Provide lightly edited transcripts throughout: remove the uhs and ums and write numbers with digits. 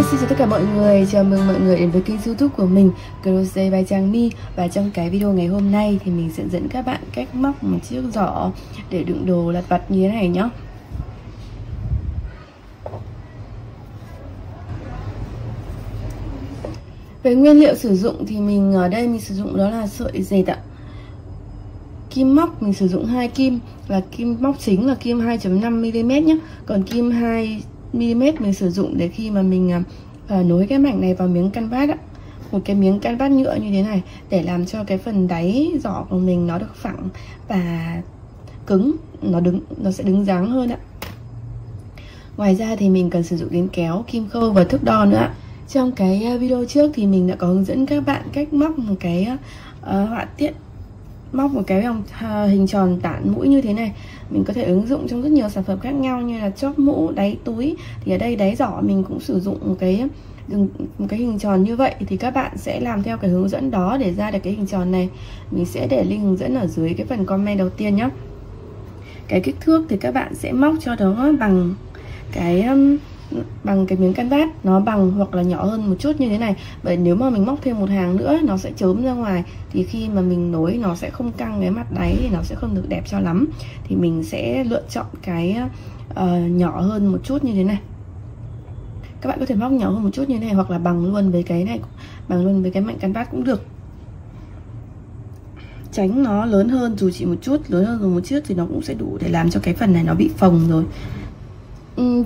Xin chào tất cả mọi người, chào mừng mọi người đến với kênh YouTube của mình Crochet by Trang My. Và trong cái video ngày hôm nay thì mình sẽ dẫn các bạn cách móc một chiếc giỏ để đựng đồ lặt vặt như thế này nhé. Về nguyên liệu sử dụng thì mình ở đây mình sử dụng đó là sợi dệt ạ. Kim móc mình sử dụng 2 kim, là kim móc chính là kim 2.5mm nhé. Còn kim 2mm mình sử dụng để khi mà mình nối cái mảnh này vào miếng canvas ạ. Một cái miếng canvas nhựa như thế này để làm cho cái phần đáy giỏ của mình nó được phẳng và cứng, nó sẽ đứng dáng hơn ạ. Ngoài ra thì mình cần sử dụng đến kéo, kim khâu và thước đo nữa ạ. Trong cái video trước thì mình đã có hướng dẫn các bạn cách móc một cái họa tiết, móc một cái vòng hình tròn tản mũi như thế này. Mình có thể ứng dụng trong rất nhiều sản phẩm khác nhau như là chóp mũ, đáy túi. Thì ở đây đáy giỏ mình cũng sử dụng một cái hình tròn như vậy. Thì các bạn sẽ làm theo cái hướng dẫn đó để ra được cái hình tròn này. Mình sẽ để link hướng dẫn ở dưới cái phần comment đầu tiên nhé. Cái kích thước thì các bạn sẽ móc cho nó bằng cái miếng canvas, nó bằng hoặc là nhỏ hơn một chút như thế này. Bởi nếu mà mình móc thêm một hàng nữa nó sẽ chớm ra ngoài, thì khi mà mình nối nó sẽ không căng cái mặt đáy, thì nó sẽ không được đẹp cho lắm. Thì mình sẽ lựa chọn cái nhỏ hơn một chút như thế này. Các bạn có thể móc nhỏ hơn một chút như thế này, hoặc là bằng luôn với cái này, bằng luôn với cái mảnh canvas cũng được. Tránh nó lớn hơn dù chỉ một chút, lớn hơn dù một chút thì nó cũng sẽ đủ để làm cho cái phần này nó bị phồng rồi.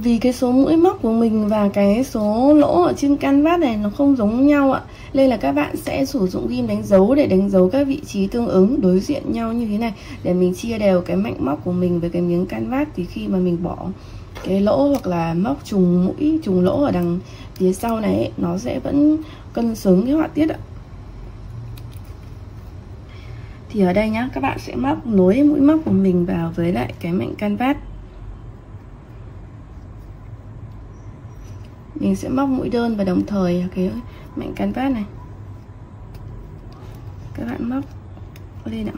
Vì cái số mũi móc của mình và cái số lỗ ở trên canvas này nó không giống nhau ạ, nên là các bạn sẽ sử dụng ghim đánh dấu để đánh dấu các vị trí tương ứng đối diện nhau như thế này, để mình chia đều cái mảnh móc của mình với cái miếng canvas. Thì khi mà mình bỏ cái lỗ hoặc là móc trùng mũi, trùng lỗ ở đằng phía sau này ấy, nó sẽ vẫn cân xứng cái họa tiết ạ. Thì ở đây nhá, các bạn sẽ móc nối mũi móc của mình vào với lại cái mảnh canvas. Mình sẽ móc mũi đơn và đồng thời cái mảnh canvas này các bạn móc lên ạ.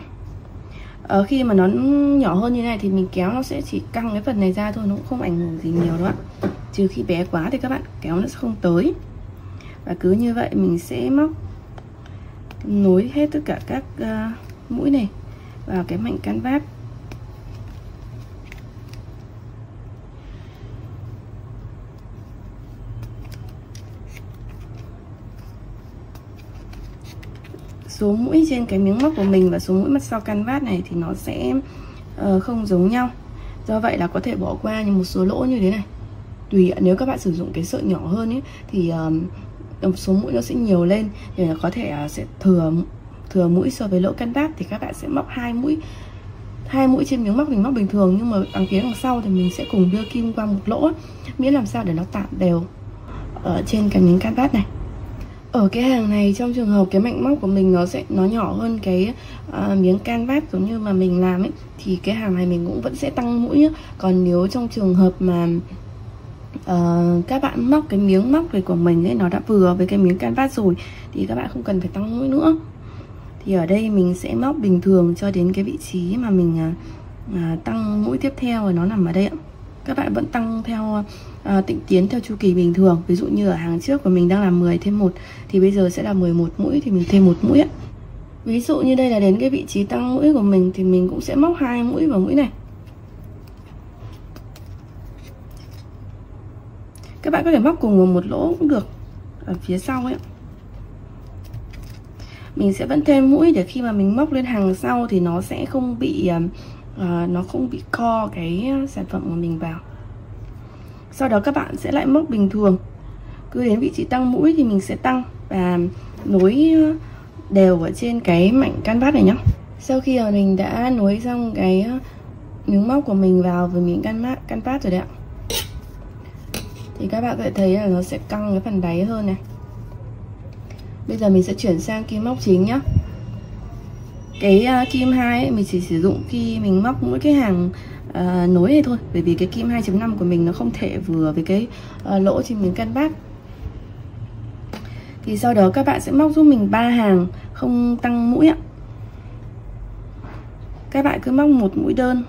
Ở khi mà nó nhỏ hơn như này thì mình kéo nó sẽ chỉ căng cái phần này ra thôi, nó cũng không ảnh hưởng gì nhiều đâu ạ. Trừ khi bé quá thì các bạn kéo nó sẽ không tới. Và cứ như vậy mình sẽ móc nối hết tất cả các mũi này vào cái mảnh canvas. Số mũi trên cái miếng móc của mình và số mũi mặt sau canvas này thì nó sẽ không giống nhau. Do vậy là có thể bỏ qua một số lỗ như thế này. Tùy nếu các bạn sử dụng cái sợi nhỏ hơn ấy, thì số mũi nó sẽ nhiều lên, thì có thể sẽ thừa mũi so với lỗ canvas. Thì các bạn sẽ móc hai mũi trên miếng móc mình móc bình thường, nhưng mà đằng phía đằng sau thì mình sẽ cùng đưa kim qua một lỗ, miễn làm sao để nó tạm đều ở trên cái miếng canvas này. Ở cái hàng này, trong trường hợp cái mảnh móc của mình nó nhỏ hơn cái miếng canvas giống như mà mình làm ấy, thì cái hàng này mình cũng vẫn sẽ tăng mũi nhé. Còn nếu trong trường hợp mà các bạn móc cái miếng móc này của mình ấy, nó đã vừa với cái miếng canvas rồi, thì các bạn không cần phải tăng mũi nữa. Thì ở đây mình sẽ móc bình thường cho đến cái vị trí mà mình tăng mũi tiếp theo, rồi nó nằm ở đây ạ. Các bạn vẫn tăng theo tịnh tiến theo chu kỳ bình thường. Ví dụ như ở hàng trước của mình đang là 10 thêm 1 thì bây giờ sẽ là 11 mũi, thì mình thêm 1 mũi ạ. Ví dụ như đây là đến cái vị trí tăng mũi của mình thì mình cũng sẽ móc 2 mũi vào mũi này. Các bạn có thể móc cùng một lỗ cũng được ở phía sau ấy. Mình sẽ vẫn thêm mũi để khi mà mình móc lên hàng sau thì nó sẽ không bị co cái sản phẩm của mình vào. Sau đó các bạn sẽ lại móc bình thường. Cứ đến vị trí tăng mũi thì mình sẽ tăng và nối đều ở trên cái mảnh canvas này nhé. Sau khi mà mình đã nối xong cái miếng móc của mình vào với miếng canvas rồi đấy ạ, thì các bạn có thể thấy là nó sẽ căng cái phần đáy hơn này. Bây giờ mình sẽ chuyển sang kim móc chính nhá. Cái kim 2 ấy, mình chỉ sử dụng khi mình móc mỗi cái hàng nối này thôi, bởi vì cái kim 2.5 của mình nó không thể vừa với cái lỗ trên miếng canvas. Thì sau đó các bạn sẽ móc giúp mình 3 hàng không tăng mũi ạ. Các bạn cứ móc một mũi đơn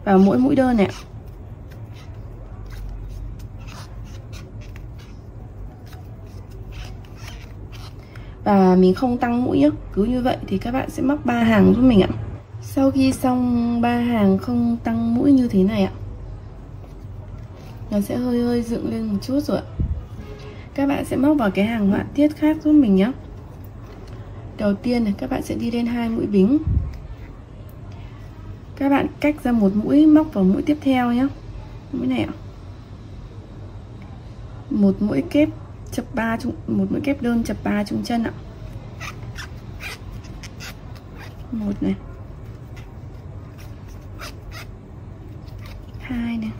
vào mỗi mũi đơn này ạ. và mình không tăng mũi nhé. Cứ như vậy thì các bạn sẽ móc 3 hàng giúp mình ạ. Sau khi xong 3 hàng không tăng mũi như thế này ạ, nó sẽ hơi dựng lên một chút rồi ạ. Các bạn sẽ móc vào cái hàng họa tiết khác giúp mình nhé. Đầu tiên này, các bạn sẽ đi lên 2 mũi bính. Các bạn cách ra một mũi, móc vào mũi tiếp theo nhé. Mũi này ạ. Một mũi kép chập 3 một mũi kép đơn chập 3 trung chân ạ. Một này, 2 này,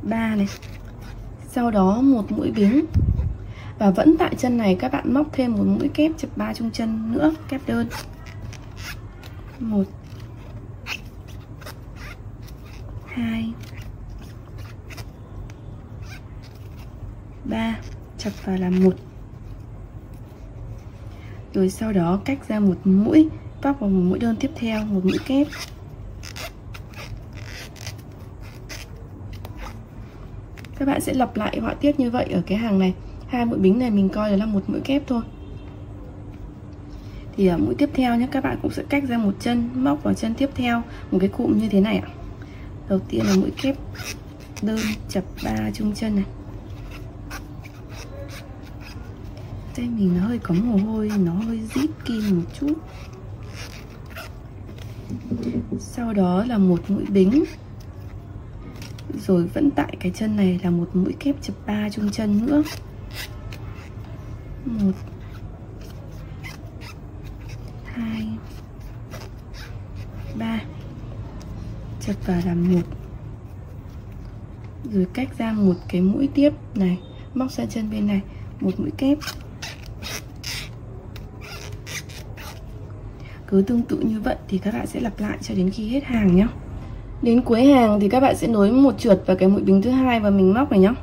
3 này. Sau đó một mũi bính. Và vẫn tại chân này các bạn móc thêm một mũi kép chập 3 trung chân nữa, kép đơn. 1 2 3, chập vào làm 1. Rồi sau đó cách ra một mũi, móc vào một mũi đơn tiếp theo, một mũi kép. Các bạn sẽ lặp lại họa tiết như vậy ở cái hàng này. 2 mũi bính này mình coi là một mũi kép thôi. Thì ở mũi tiếp theo nhé, các bạn cũng sẽ cách ra một chân, móc vào chân tiếp theo một cái cụm như thế này ạ. Đầu tiên là mũi kép đơn chập 3 trung chân này. Tay mình nó hơi có mồ hôi, nó hơi rít kim một chút. Sau đó là một mũi bính. Rồi vẫn tại cái chân này là một mũi kép chập 3 trung chân nữa. 1 2 3, chập vào làm 1. Rồi cách ra một cái mũi tiếp này, móc sang chân bên này, một mũi kép. Cứ tương tự như vậy thì các bạn sẽ lặp lại cho đến khi hết hàng nhé. Đến cuối hàng thì các bạn sẽ nối một trượt vào cái mũi bính thứ hai và mình móc này nhé.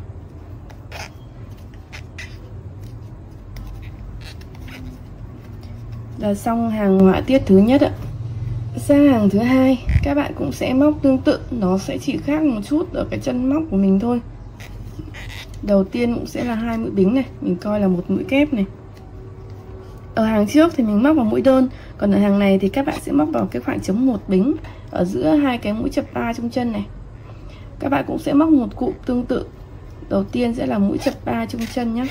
Là xong hàng họa tiết thứ nhất ạ. Sang hàng thứ hai các bạn cũng sẽ móc tương tự, nó sẽ chỉ khác một chút ở cái chân móc của mình thôi. Đầu tiên cũng sẽ là 2 mũi bính này, mình coi là một mũi kép này. Ở hàng trước thì mình móc vào mũi đơn, còn ở hàng này thì các bạn sẽ móc vào cái khoảng trống 1 bính ở giữa hai cái mũi chập 3 trung chân này. Các bạn cũng sẽ móc một cụm tương tự. Đầu tiên sẽ là mũi chập 3 trung chân nhé.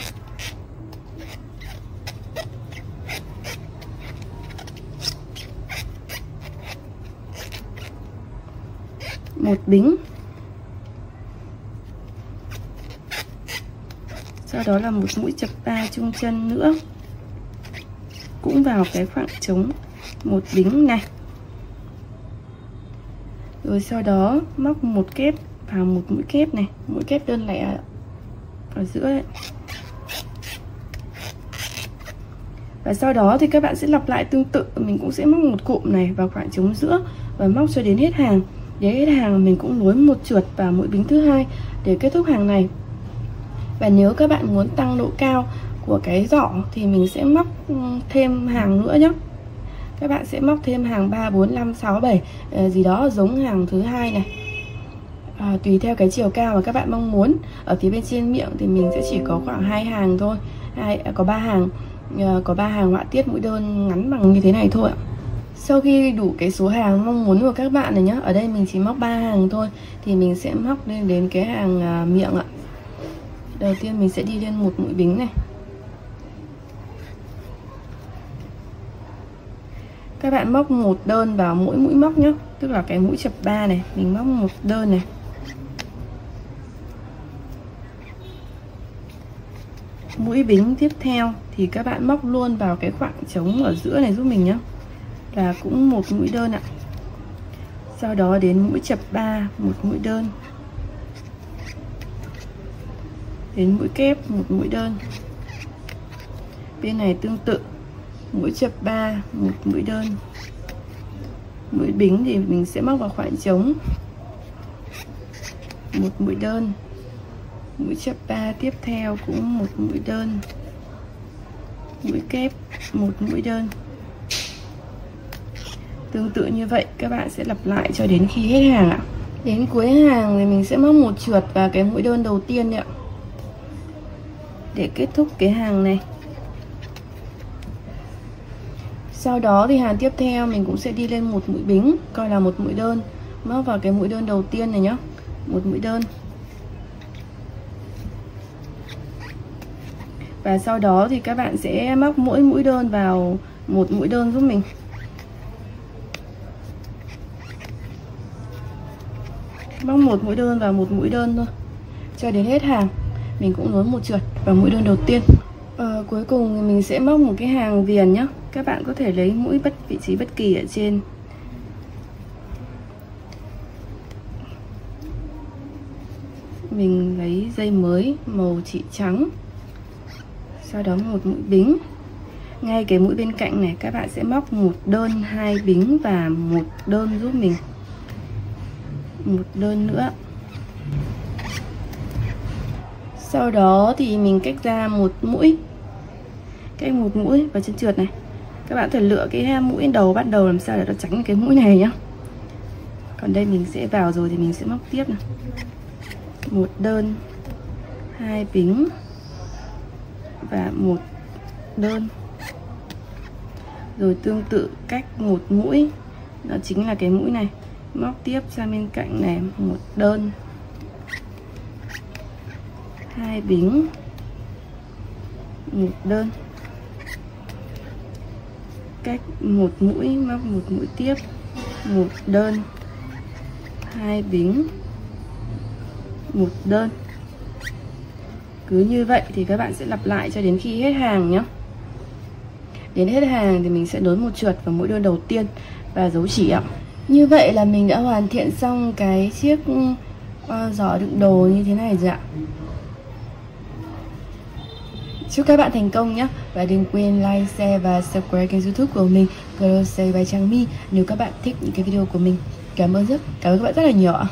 Một bính. Sau đó là một mũi chập 3 trung chân nữa, cũng vào cái khoảng trống 1 bính này. Rồi sau đó móc một kép vào một mũi kép này, mũi kép đơn lẻ ở giữa đấy. Và sau đó thì các bạn sẽ lặp lại tương tự, mình cũng sẽ móc một cụm này vào khoảng trống giữa và móc cho đến hết hàng. Để hết hàng mình cũng nối một trượt vào mũi bính thứ hai để kết thúc hàng này. Và nếu các bạn muốn tăng độ cao của cái giỏ thì mình sẽ móc thêm hàng nữa nhé. Các bạn sẽ móc thêm hàng 3, 4, 5, 6, 7 gì đó giống hàng thứ hai này. Tùy theo cái chiều cao mà các bạn mong muốn. Ở phía bên trên miệng thì mình sẽ chỉ có khoảng 2 hàng thôi, có 3 hàng, có 3 hàng họa tiết mũi đơn ngắn bằng như thế này thôi ạ. Sau khi đủ cái số hàng mong muốn của các bạn này nhá, ở đây mình chỉ móc 3 hàng thôi thì mình sẽ móc lên đến cái hàng miệng ạ. Đầu tiên mình sẽ đi lên một mũi bính này. Các bạn móc một đơn vào mỗi mũi móc nhé, tức là cái mũi chập 3 này, mình móc một đơn này. Mũi bính tiếp theo thì các bạn móc luôn vào cái khoảng trống ở giữa này giúp mình nhé, là cũng một mũi đơn ạ. Sau đó đến mũi chập 3, một mũi đơn. Đến mũi kép, một mũi đơn. Bên này tương tự, mũi chập 3, một mũi đơn. Mũi bính thì mình sẽ móc vào khoảng trống, một mũi đơn. Mũi chập 3 tiếp theo cũng một mũi đơn. Mũi kép, một mũi đơn. Tương tự như vậy các bạn sẽ lặp lại cho đến khi hết hàng ạ. Đến cuối hàng thì mình sẽ móc một trượt vào cái mũi đơn đầu tiên đấy ạ. để kết thúc cái hàng này. Sau đó thì hàng tiếp theo mình cũng sẽ đi lên một mũi bính, coi là một mũi đơn, móc vào cái mũi đơn đầu tiên này nhá, một mũi đơn. Và sau đó thì các bạn sẽ móc mỗi mũi đơn vào một mũi đơn giúp mình. Móc một mũi đơn vào một mũi đơn thôi cho đến hết hàng. Mình cũng nối một trượt vào mũi đơn đầu tiên. Cuối cùng thì mình sẽ móc một cái hàng viền nhé. Các bạn có thể lấy mũi vị trí bất kỳ ở trên. Mình lấy dây mới màu chỉ trắng. Sau đó một mũi bính. Ngay cái mũi bên cạnh này các bạn sẽ móc một đơn, 2 bính và một đơn giúp mình. Một đơn nữa. Sau đó thì mình cách ra một mũi. Cách một mũi vào chân trượt này. Các bạn phải lựa cái mũi đầu bắt đầu làm sao để nó tránh cái mũi này nhá. Còn đây mình sẽ vào rồi thì mình sẽ móc tiếp này. Một đơn, 2 bính và một đơn. Rồi tương tự cách một mũi, đó chính là cái mũi này, móc tiếp sang bên cạnh này một đơn, 2 bính, một đơn. Cách một mũi móc một mũi tiếp, một đơn, 2 bính, một đơn. Cứ như vậy thì các bạn sẽ lặp lại cho đến khi hết hàng nhé. Đến hết hàng thì mình sẽ nối một trượt vào mũi đơn đầu tiên và giấu chỉ ạ. Như vậy là mình đã hoàn thiện xong cái chiếc giỏ đựng đồ như thế này rồi ạ. Chúc các bạn thành công nhé. Và đừng quên like, share và subscribe kênh YouTube của mình Girl Say by Trang My nếu các bạn thích những cái video của mình. Cảm ơn các bạn rất là nhiều ạ.